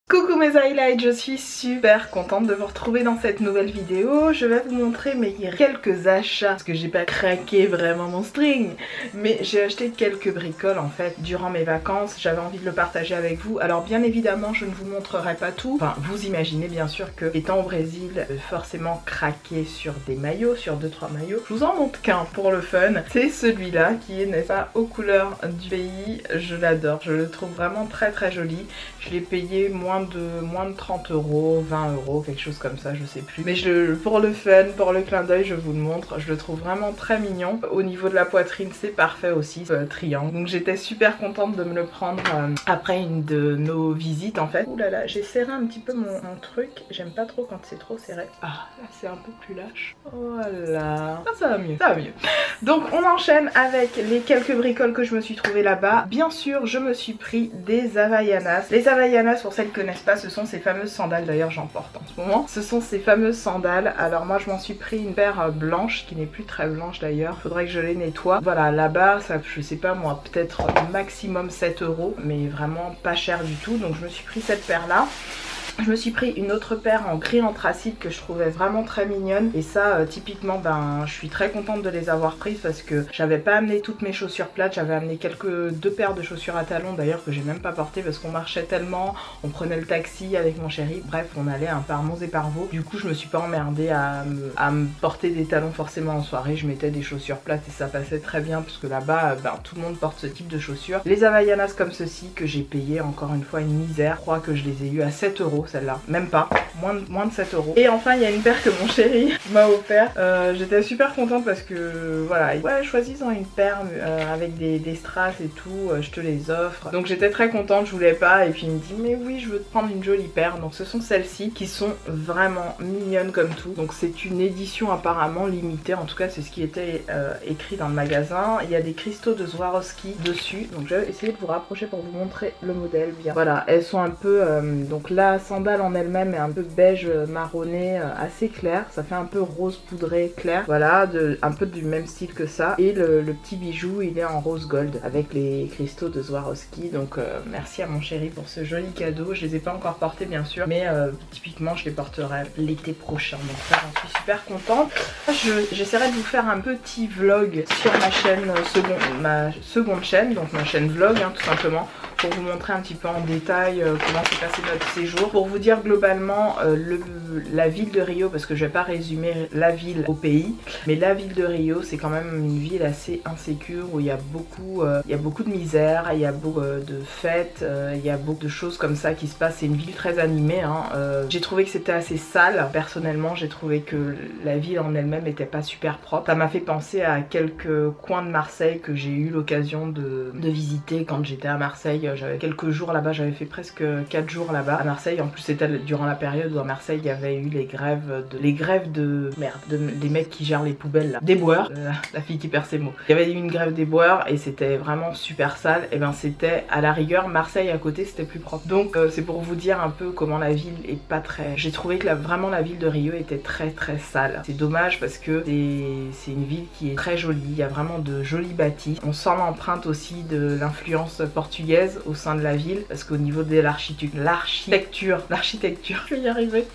Coucou mes highlights, je suis super contente de vous retrouver dans cette nouvelle vidéo. Je vais vous montrer mes quelques achats, parce que j'ai pas craqué vraiment mon string, mais j'ai acheté quelques bricoles en fait durant mes vacances. J'avais envie de le partager avec vous. Alors bien évidemment je ne vous montrerai pas tout, enfin vous imaginez bien sûr que étant au Brésil, forcément craquer sur des maillots, sur 2-3 maillots. Je vous en montre qu'un pour le fun, c'est celui-là qui est, n'est-ce pas, aux couleurs du pays. Je l'adore, je le trouve vraiment très très joli. Je l'ai payé moins de 30 euros, 20 euros, quelque chose comme ça, je sais plus. Mais pour le fun, pour le clin d'œil, je vous le montre. Je le trouve vraiment très mignon. Au niveau de la poitrine, c'est parfait aussi, triangle. Donc j'étais super contente de me le prendre après une de nos visites en fait. Ouh là là, j'ai serré un petit peu mon truc. J'aime pas trop quand c'est trop serré. Ah, là c'est un peu plus lâche. Voilà. Ah, ça va mieux, ça va mieux. Donc on enchaîne avec les quelques bricoles que je me suis trouvées là-bas. Bien sûr, je me suis pris des Havaianas. Les Havaianas, pour celles qui connaissent pas, ce sont ces fameuses sandales, d'ailleurs j'en porte en ce moment. Ce sont ces fameuses sandales. Alors moi je m'en suis pris une paire blanche, qui n'est plus très blanche d'ailleurs. Faudrait que je les nettoie. Voilà, là-bas, ça, je sais pas moi, peut-être maximum 7 euros, mais vraiment pas cher du tout. Donc je me suis pris cette paire-là. Je me suis pris une autre paire en gris anthracite que je trouvais vraiment très mignonne. Et ça, typiquement, ben, je suis très contente de les avoir prises parce que j'avais pas amené toutes mes chaussures plates. J'avais amené deux paires de chaussures à talons d'ailleurs que j'ai même pas portées parce qu'on marchait tellement. On prenait le taxi avec mon chéri. Bref, on allait un par Mons et par Vaux. Du coup, je me suis pas emmerdée à me porter des talons forcément en soirée. Je mettais des chaussures plates et ça passait très bien parce que là-bas, ben, tout le monde porte ce type de chaussures. Les Havaianas comme ceci que j'ai payé encore une fois une misère. Je crois que je les ai eu à 7 euros. Celle-là, même pas, moins de 7 euros. Et enfin il y a une paire que mon chéri m'a offert. J'étais super contente parce que voilà, ouais, choisis-en une paire avec des strass et tout, je te les offre. Donc j'étais très contente, je voulais pas, et puis il me dit mais oui, je veux te prendre une jolie paire. Donc ce sont celles-ci qui sont vraiment mignonnes comme tout. Donc c'est une édition apparemment limitée, en tout cas c'est ce qui était écrit dans le magasin. Il y a des cristaux de Swarovski dessus, donc je vais essayer de vous rapprocher pour vous montrer le modèle bien. Voilà, elles sont un peu donc la sandale en elle-même est un peu beige marronné, assez clair. Ça fait un peu rose poudré clair. Voilà, un peu du même style que ça. Et le petit bijou, il est en rose gold avec les cristaux de Swarovski. Donc merci à mon chéri pour ce joli cadeau. Je les ai pas encore portés bien sûr, mais typiquement je les porterai l'été prochain. Donc ça, j'en suis super contente. J'essaierai de vous faire un petit vlog sur ma chaîne ma seconde chaîne, donc ma chaîne vlog hein, tout simplement, pour vous montrer un petit peu en détail comment s'est passé notre séjour. Pour vous dire globalement la ville de Rio, parce que je vais pas résumer la ville au pays, mais la ville de Rio c'est quand même une ville assez insécure où il y a beaucoup de misère, il y a beaucoup de fêtes, il y a beaucoup de choses comme ça qui se passent. C'est une ville très animée hein. J'ai trouvé que c'était assez sale. Personnellement j'ai trouvé que la ville en elle-même était pas super propre. Ça m'a fait penser à quelques coins de Marseille que j'ai eu l'occasion de visiter quand j'étais à Marseille. J'avais quelques jours là-bas, j'avais fait presque 4 jours là-bas à Marseille. En plus c'était durant la période où à Marseille il y avait eu les grèves des mecs qui gèrent les poubelles là, des boueurs, la fille qui perd ses mots. Il y avait eu une grève des boueurs et c'était vraiment super sale. Et ben c'était à la rigueur Marseille à côté, c'était plus propre. Donc c'est pour vous dire un peu comment la ville est pas très... J'ai trouvé que vraiment la ville de Rio était très très sale. C'est dommage parce que c'est une ville qui est très jolie, il y a vraiment de jolis bâtis. On sent l'empreinte aussi de l'influence portugaise au sein de la ville parce qu'au niveau de l'architecture, je vais y arriver,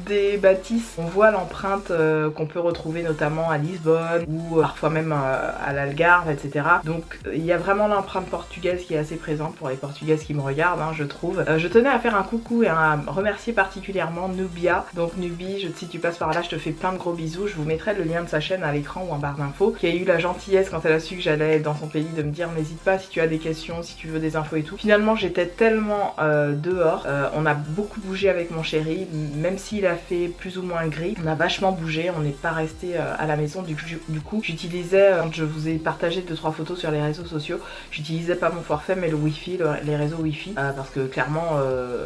des bâtisses, on voit l'empreinte qu'on peut retrouver notamment à Lisbonne ou parfois même à l'Algarve, etc. Donc il y a vraiment l'empreinte portugaise qui est assez présente pour les portugaises qui me regardent, hein, je trouve. Je tenais à faire un coucou et à remercier particulièrement Nubia. Donc Nubi, si tu passes par là, je te fais plein de gros bisous. Je vous mettrai le lien de sa chaîne à l'écran ou en barre d'infos, qui a eu la gentillesse quand elle a su que j'allais dans son pays de me dire n'hésite pas si tu as des questions, si tu veux des infos et tout. Finalement j'étais tellement dehors, on a beaucoup bougé avec mon chéri, même s'il a fait plus ou moins gris, on a vachement bougé, on n'est pas resté à la maison. Du coup j'utilisais, quand je vous ai partagé 2-3 photos sur les réseaux sociaux, j'utilisais pas mon forfait mais le wifi, les réseaux wifi, parce que clairement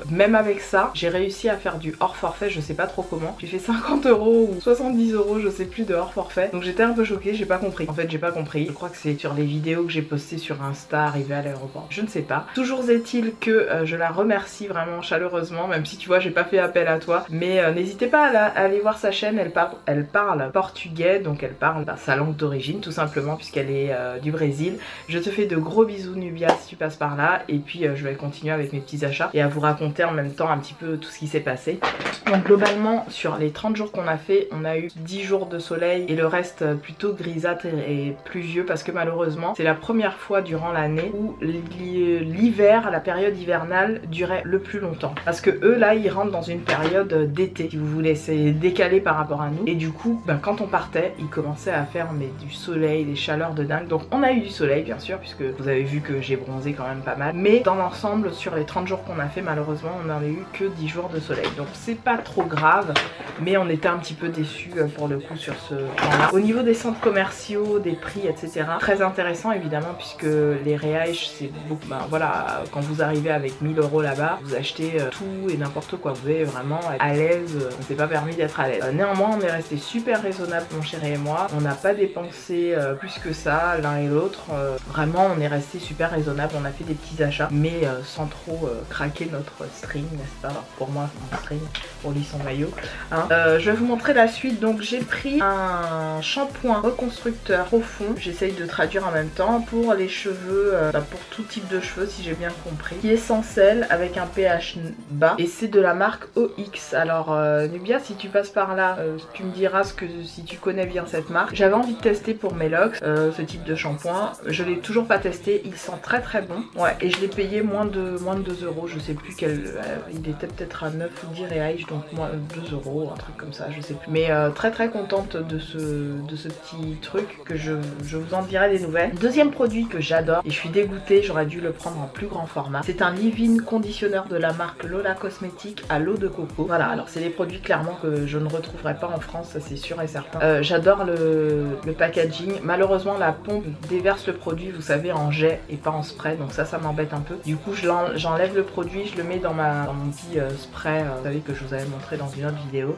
même avec ça j'ai réussi à faire du hors forfait, je sais pas trop comment. J'ai fait 50 euros ou 70 euros, je sais plus, de hors forfait. Donc j'étais un peu choquée, j'ai pas compris. En fait j'ai pas compris, je crois que c'est sur les vidéos que j'ai postées sur Insta arrivé à l'aéroport, je ne sais pas. Toujours est-il que je la remercie vraiment chaleureusement, même si tu vois j'ai pas fait appel à toi, mais n'hésitez pas à aller voir sa chaîne, elle parle portugais, donc elle parle sa langue d'origine tout simplement puisqu'elle est du Brésil. Je te fais de gros bisous Nubia si tu passes par là, et puis je vais continuer avec mes petits achats et à vous raconter en même temps un petit peu tout ce qui s'est passé. Donc globalement sur les 30 jours qu'on a fait, on a eu 10 jours de soleil et le reste plutôt grisâtre et pluvieux parce que malheureusement c'est la première fois durant l'année où l'hiver, la période hivernale durait le plus longtemps. Parce que eux là ils rentrent dans une période d'été si vous voulez, c'est décalé par rapport à nous, et du coup quand on partait il commençait à faire du soleil, des chaleurs de dingue. Donc on a eu du soleil bien sûr puisque vous avez vu que j'ai bronzé quand même pas mal, mais dans l'ensemble sur les 30 jours qu'on a fait malheureusement on n'avait eu que 10 jours de soleil, donc c'est pas trop grave, mais on était un petit peu déçus pour le coup sur ce point là. Au niveau des centres commerciaux, des prix etc, très intéressant évidemment puisque les reais c'est beaucoup, voilà, quand vous arrivez avec 1000 € là-bas vous achetez tout et n'importe quoi, vous pouvez vraiment être à l'aise, on s'est pas permis d'être à l'aise. Néanmoins on est resté super raisonnable mon chéri et moi, on n'a pas dépensé plus que ça l'un et l'autre, vraiment on est resté super raisonnable, on a fait des petits achats mais sans trop craquer notre string, n'est-ce pas? Pour moi mon string, pour lui son maillot hein. Je vais vous montrer la suite. Donc j'ai pris un shampoing reconstructeur profond, j'essaye de traduire en même temps, pour les cheveux, pour tout type de cheveux si j'ai bien compris, qui est sans sel avec un pH bas et c'est de la marque OX. Alors Nubia si tu passes par là tu me diras si tu connais bien cette marque. J'avais envie de tester pour mes locks ce type de shampoing, je l'ai toujours pas testé, il sent très très bon, ouais, et je l'ai payé moins de 2 €, je sais plus quel, il était peut-être à 9 ou 10 reais, donc moins 2 €, un truc comme ça, je sais plus, mais très très contente de ce petit truc que je vous en dirai des nouvelles. Deuxième produit que j'adore et je suis dégoûtée, j'aurais dû le prendre en plus grand format, c'est un leave-in conditionneur de la marque Lola Cosmétiques à l'eau de coco. Voilà, alors c'est des produits clairement que je ne retrouverai pas en France, ça c'est sûr et certain. J'adore le packaging, malheureusement la pompe déverse le produit, vous savez, en jet et pas en spray, donc ça m'embête un peu. Du coup j'enlève le produit, je le mets dans mon petit spray, vous savez, que je vous avais montré dans une autre vidéo,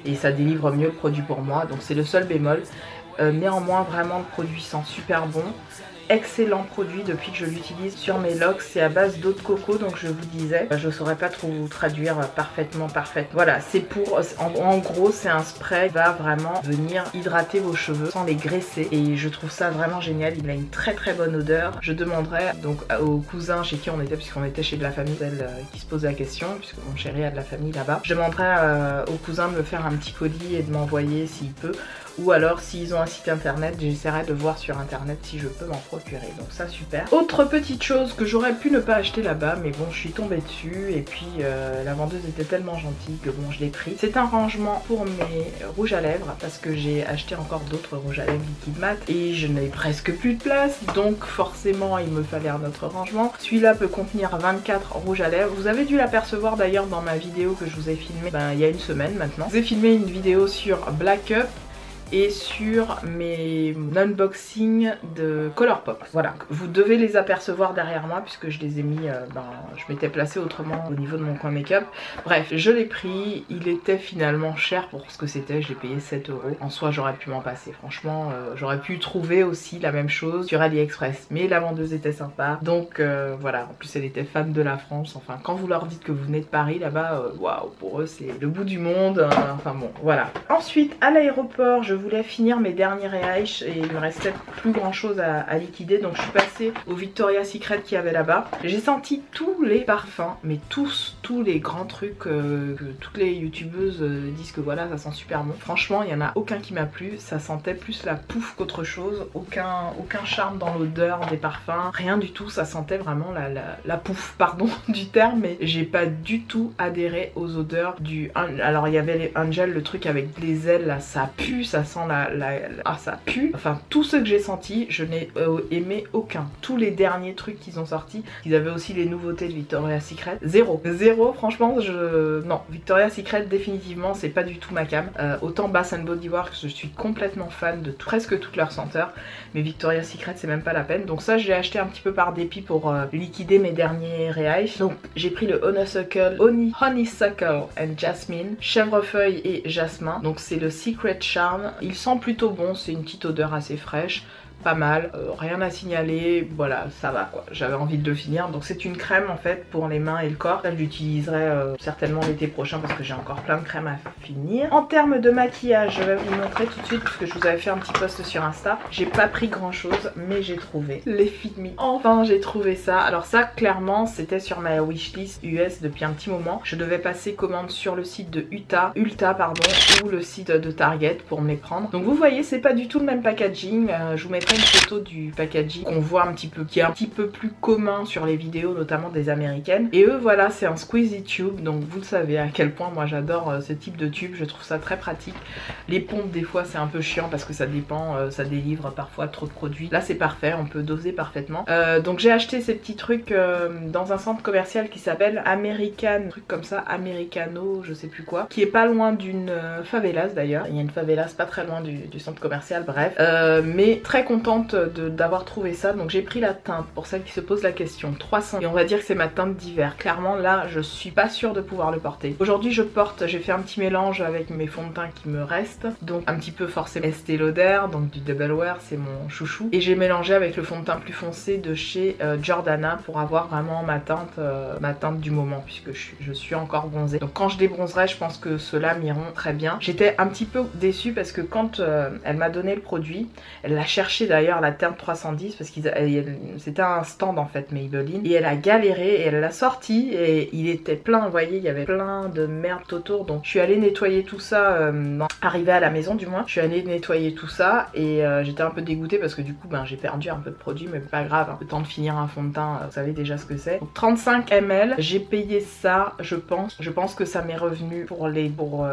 et ça délivre mieux le produit pour moi, donc c'est le seul bémol. Néanmoins vraiment le produit sent super bon. Excellent produit depuis que je l'utilise sur mes locks, c'est à base d'eau de coco, donc je vous disais, je saurais pas trop vous traduire parfaitement. Voilà, c'est pour, en gros c'est un spray qui va vraiment venir hydrater vos cheveux sans les graisser, et je trouve ça vraiment génial, il a une très très bonne odeur. Je demanderai donc au cousin chez qui on était, puisqu'on était chez de la famille, celle qui se pose la question, puisque mon chéri a de la famille là-bas, je demanderai au cousin de me faire un petit colis et de m'envoyer s'il peut, ou alors s'ils ont un site internet, j'essaierai de voir sur internet si je peux m'en procurer, donc ça super. Autre petite chose que j'aurais pu ne pas acheter là-bas, mais bon je suis tombée dessus, et puis la vendeuse était tellement gentille que bon je l'ai pris. C'est un rangement pour mes rouges à lèvres, parce que j'ai acheté encore d'autres rouges à lèvres liquide mat et je n'ai presque plus de place, donc forcément il me fallait un autre rangement. Celui-là peut contenir 24 rouges à lèvres, vous avez dû l'apercevoir d'ailleurs dans ma vidéo que je vous ai filmée il y a une semaine maintenant. Je vous ai filmé une vidéo sur Black Up et sur mes unboxings de Colourpop. Voilà, vous devez les apercevoir derrière moi puisque je les ai mis, je m'étais placée autrement au niveau de mon coin make-up. Bref, je l'ai pris, il était finalement cher pour ce que c'était, j'ai payé 7 €. En soi j'aurais pu m'en passer, franchement, j'aurais pu trouver aussi la même chose sur AliExpress, mais la vendeuse était sympa, donc voilà, en plus elle était fan de la France, enfin quand vous leur dites que vous venez de Paris là-bas, waouh, pour eux c'est le bout du monde, enfin bon, voilà. Ensuite, à l'aéroport, je voulais finir mes derniers rehash et il me restait plus grand chose à liquider, donc je suis passée au Victoria's Secret qu'il y avait là-bas. J'ai senti tous les parfums, mais tous les grands trucs que toutes les youtubeuses disent que voilà ça sent super bon. Franchement il y en a aucun qui m'a plu, ça sentait plus la pouffe qu'autre chose, aucun charme dans l'odeur des parfums, rien du tout, ça sentait vraiment la pouffe, pardon du terme, mais j'ai pas du tout adhéré aux odeurs du... Alors il y avait les Angel, le truc avec les ailes là, ça pue, ça sent ça pue. Enfin tous ceux que j'ai sentis, je n'ai aimé aucun. Tous les derniers trucs qu'ils ont sortis, ils avaient aussi les nouveautés de Victoria's Secret, zéro, franchement non, Victoria's Secret définitivement c'est pas du tout ma cam. Autant Bath & Body Works, je suis complètement fan de presque toutes leurs senteurs, mais Victoria's Secret c'est même pas la peine, donc ça je l'ai acheté un petit peu par dépit pour liquider mes derniers rehash. Donc j'ai pris le Honeysuckle and Jasmine, chèvrefeuille et jasmin, donc c'est le Secret Charm. Il sent plutôt bon, c'est une petite odeur assez fraîche. pas mal, rien à signaler, voilà ça va quoi, j'avais envie de le finir. Donc c'est une crème en fait pour les mains et le corps, je l'utiliserai certainement l'été prochain parce que j'ai encore plein de crèmes à finir. En termes de maquillage, je vais vous montrer tout de suite parce que je vous avais fait un petit post sur Insta, j'ai pas pris grand chose mais j'ai trouvé les Fit Me. Enfin j'ai trouvé ça, alors ça clairement c'était sur ma wishlist US depuis un petit moment, je devais passer commande sur le site de Ulta pardon, ou le site de Target pour me les prendre. Donc vous voyez c'est pas du tout le même packaging, je vous mettrai une photo du packaging qu'on voit un petit peu, qui est un petit peu plus commun sur les vidéos notamment des américaines. Et eux voilà c'est un squeezy tube, donc vous le savez à quel point moi j'adore ce type de tube, je trouve ça très pratique. Les pompes des fois c'est un peu chiant parce que ça dépend, ça délivre parfois trop de produits. Là c'est parfait, on peut doser parfaitement. Donc j'ai acheté ces petits trucs dans un centre commercial qui s'appelle American, un truc comme ça, Americano, je sais plus quoi, qui est pas loin d'une favelas d'ailleurs. Il y a une favelas pas très loin du centre commercial, bref. Mais très contente d'avoir trouvé ça. Donc j'ai pris la teinte, pour celles qui se posent la question, 300. Et on va dire que c'est ma teinte d'hiver. Clairement là je suis pas sûre de pouvoir le porter. Aujourd'hui je porte, j'ai fait un petit mélange avec mes fonds de teint qui me restent. Donc un petit peu forcément Estée Lauder, donc du Double Wear, c'est mon chouchou. Et j'ai mélangé avec le fond de teint plus foncé de chez Jordana pour avoir vraiment ma teinte du moment puisque je suis encore bronzée. Donc quand je débronzerai je pense que ceux-là m'iront très bien. J'étais un petit peu déçue parce que quand elle m'a donné le produit, elle l'a cherché d'ailleurs la teinte 310 parce que c'était un stand en fait Maybelline, et elle a galéré et elle l'a sorti et il était plein, vous voyez il y avait plein de merde autour. Donc je suis allée nettoyer tout ça, arrivée à la maison du moins, je suis allée nettoyer tout ça et j'étais un peu dégoûtée parce que du coup ben, j'ai perdu un peu de produit, mais pas grave, hein. Le temps de finir un fond de teint, vous savez déjà ce que c'est. Donc 35 ml, j'ai payé ça, je pense que ça m'est revenu pour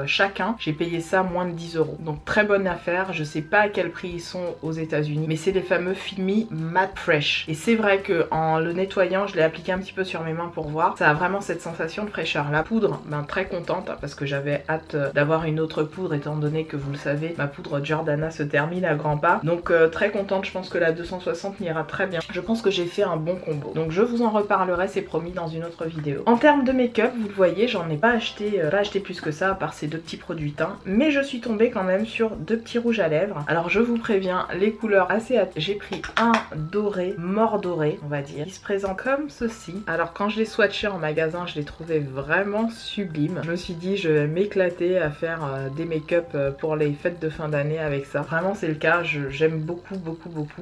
chacun, j'ai payé ça moins de 10 €. Donc très bonne affaire, je sais pas à quel prix ils sont aux États-Unis, mais c'est les fameux Fit Me Matte Fresh. Et c'est vrai que en le nettoyant, je l'ai appliqué un petit peu sur mes mains pour voir, ça a vraiment cette sensation de fraîcheur. La poudre, ben très contente parce que j'avais hâte d'avoir une autre poudre étant donné que vous le savez, ma poudre Jordana se termine à grands pas. Donc très contente, je pense que la 260 m'ira très bien. Je pense que j'ai fait un bon combo. Donc je vous en reparlerai, c'est promis, dans une autre vidéo. En termes de make-up, vous le voyez, j'en ai pas acheté plus que ça à part ces deux petits produits teints, mais je suis tombée quand même sur deux petits rouges à lèvres. Alors je vous préviens, les couleurs assez j'ai pris un doré, mort doré on va dire, qui se présente comme ceci. Alors quand je l'ai swatché en magasin, je l'ai trouvé vraiment sublime. Je me suis dit je vais m'éclater à faire des make-up pour les fêtes de fin d'année avec ça. Vraiment c'est le cas, j'aime beaucoup.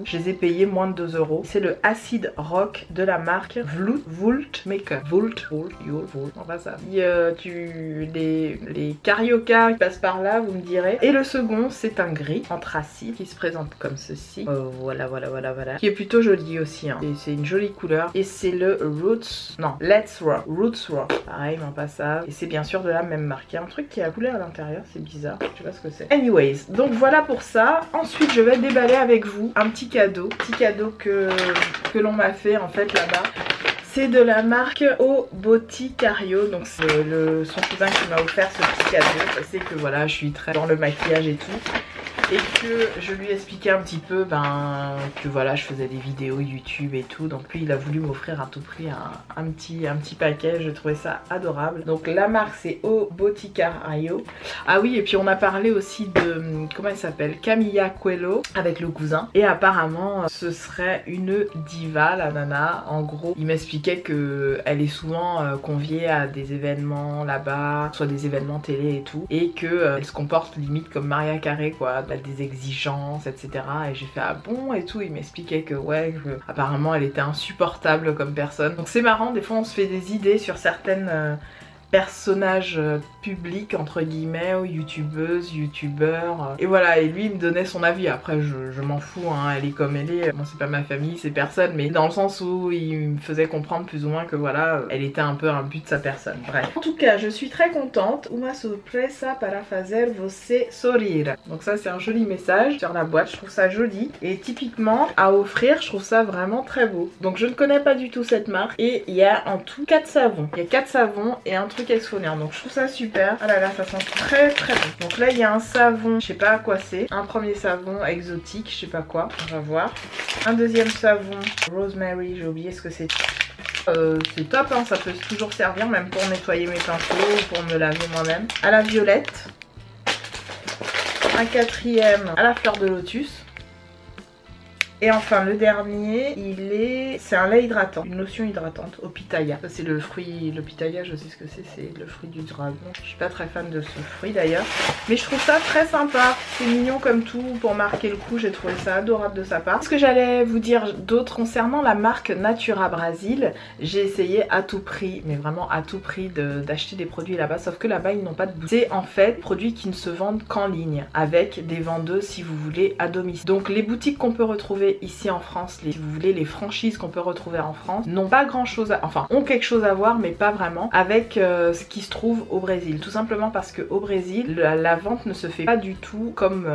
Je les ai payés moins de 2 €. C'est le Acid Rock de la marque Vult Makeup. Vult, on va ça. Les carioca qui passent par là, vous me direz. Et le second c'est un gris anthracite qui se présente comme ceci. Voilà. Qui est plutôt joli aussi, hein. Et c'est une jolie couleur. Et c'est le Let's Rock. Roots Rock. Pareil, mais en passage. Et c'est bien sûr de la même marque. Il y a un truc qui a coulé à l'intérieur, c'est bizarre. Je sais pas ce que c'est. Anyways, donc voilà pour ça. Ensuite, je vais déballer avec vous un petit cadeau. que l'on m'a fait en fait là-bas. C'est de la marque O Boticario, donc c'est son cousin qui m'a offert ce petit cadeau. Je sais que voilà, je suis très dans le maquillage et tout. Et que je lui expliquais un petit peu que voilà, je faisais des vidéos YouTube et tout. Donc lui il a voulu m'offrir à tout prix un petit paquet, je trouvais ça adorable. Donc la marque c'est O Boticario. Ah oui, et puis on a parlé aussi de, comment elle s'appelle, Camilla Coelho avec le cousin. Et apparemment ce serait une diva la nana. En gros il m'expliquait que elle est souvent conviée à des événements là-bas, soit des événements télé et tout. Et que elle se comporte limite comme Maria Carey quoi, des exigences etc. Et j'ai fait ah bon et tout, il m'expliquait que ouais, apparemment elle était insupportable comme personne. Donc c'est marrant, des fois on se fait des idées sur certaines personnages publics entre guillemets, ou youtubeuses, youtubeurs, et voilà, et lui il me donnait son avis. Après je m'en fous, hein, elle est comme elle est, bon c'est pas ma famille, c'est personne, mais dans le sens où il me faisait comprendre plus ou moins que voilà, elle était un peu un but de sa personne, bref. En tout cas je suis très contente. Una sorpresa para fazer você sorrir. Donc ça c'est un joli message sur la boîte, je trouve ça joli, et typiquement à offrir je trouve ça vraiment très beau. Donc je ne connais pas du tout cette marque, et il y a en tout 4 savons, il y a 4 savons et un truc exfoliant, donc je trouve ça super. Ah là là, ça sent très très bon. Donc là il y a un savon, je sais pas à quoi c'est, un premier savon exotique, je sais pas quoi, on va voir. Un deuxième savon Rosemary, j'ai oublié ce que c'est. C'est top, hein, ça peut toujours servir même pour nettoyer mes pinceaux ou pour me laver moi-même. À la violette. Un quatrième à la fleur de lotus. Et enfin le dernier, c'est un lait hydratant, une lotion hydratante au pitaya. Ça c'est le fruit, le pitaya je sais ce que c'est le fruit du dragon. Je suis pas très fan de ce fruit d'ailleurs, mais je trouve ça très sympa. C'est mignon comme tout pour marquer le coup, j'ai trouvé ça adorable de sa part. Ce que j'allais vous dire d'autre concernant la marque Natura Brasil, j'ai essayé à tout prix, mais vraiment à tout prix d'acheter des produits là-bas, sauf que là-bas ils n'ont pas de boutique. C'est en fait des produits qui ne se vendent qu'en ligne, avec des vendeuses si vous voulez à domicile. Donc les boutiques qu'on peut retrouver ici en France, si vous voulez les franchises qu'on peut retrouver en France, n'ont pas grand chose à... enfin ont quelque chose à voir mais pas vraiment avec ce qui se trouve au Brésil. Tout simplement parce que au Brésil, la vente ne se fait pas du tout comme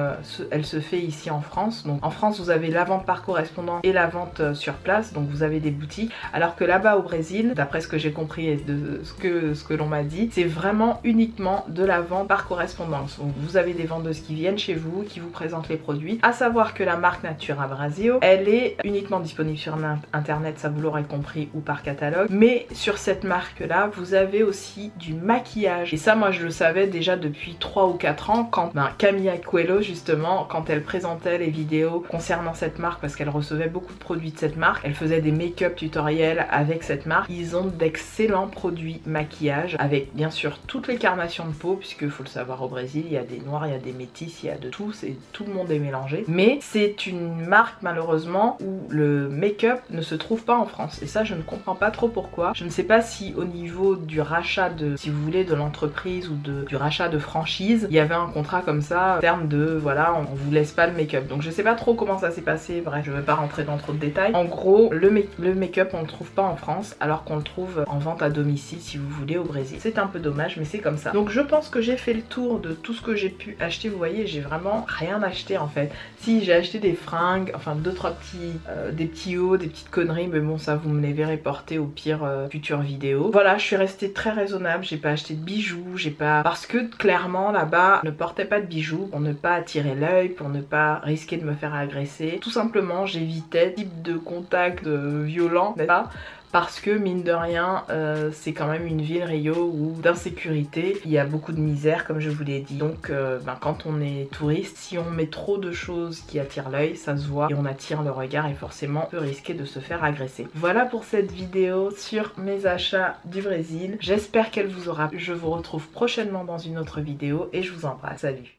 elle se fait ici en France. Donc en France vous avez la vente par correspondant et la vente sur place, donc vous avez des boutiques, alors que là-bas au Brésil, d'après ce que j'ai compris et de ce que l'on m'a dit, c'est vraiment uniquement de la vente par correspondance. Donc vous avez des vendeuses qui viennent chez vous, qui vous présentent les produits. À savoir que la marque Natura Brasil, elle est uniquement disponible sur internet, ça vous l'aurez compris, ou par catalogue. Mais sur cette marque là, vous avez aussi du maquillage. Et ça moi je le savais déjà depuis 3 ou 4 ans quand Camilla Coelho justement, quand elle présentait les vidéos concernant cette marque, parce qu'elle recevait beaucoup de produits de cette marque, elle faisait des make-up tutoriels avec cette marque. Ils ont d'excellents produits maquillage avec bien sûr toutes les carnations de peau, puisque faut le savoir au Brésil, il y a des noirs, il y a des métis, il y a de tout, tout le monde est mélangé. Mais c'est une marque malheureusement où le make-up ne se trouve pas en France. Et ça je ne comprends pas trop pourquoi. Je ne sais pas si au niveau du rachat de, si vous voulez, de l'entreprise ou du rachat de franchise, il y avait un contrat comme ça en termes de voilà, on vous laisse pas le make-up. Donc je sais pas trop comment ça s'est passé, bref je vais pas rentrer dans trop de détails. En gros le make-up on le trouve pas en France alors qu'on le trouve en vente à domicile si vous voulez au Brésil. C'est un peu dommage mais c'est comme ça. Donc je pense que j'ai fait le tour de tout ce que j'ai pu acheter. Vous voyez, j'ai vraiment rien acheté en fait. Si j'ai acheté des fringues, enfin 2-3 petits des petits hauts, des petites conneries, mais bon ça vous me les verrez porter au pire future vidéo. Voilà, je suis restée très raisonnable, j'ai pas acheté de bijoux, j'ai pas... parce que clairement là-bas ne portais pas de bijoux pour ne pas attirer l'œil, pour ne pas risquer de me faire agresser. Tout simplement j'évitais ce type de contact violent, n'est-ce pas? Parce que mine de rien, c'est quand même une ville, Rio, où d'insécurité, il y a beaucoup de misère comme je vous l'ai dit. Donc quand on est touriste, si on met trop de choses qui attirent l'œil, ça se voit et on attire le regard et forcément on peut risquer de se faire agresser. Voilà pour cette vidéo sur mes achats du Brésil. J'espère qu'elle vous aura plu. Je vous retrouve prochainement dans une autre vidéo et je vous embrasse. Salut!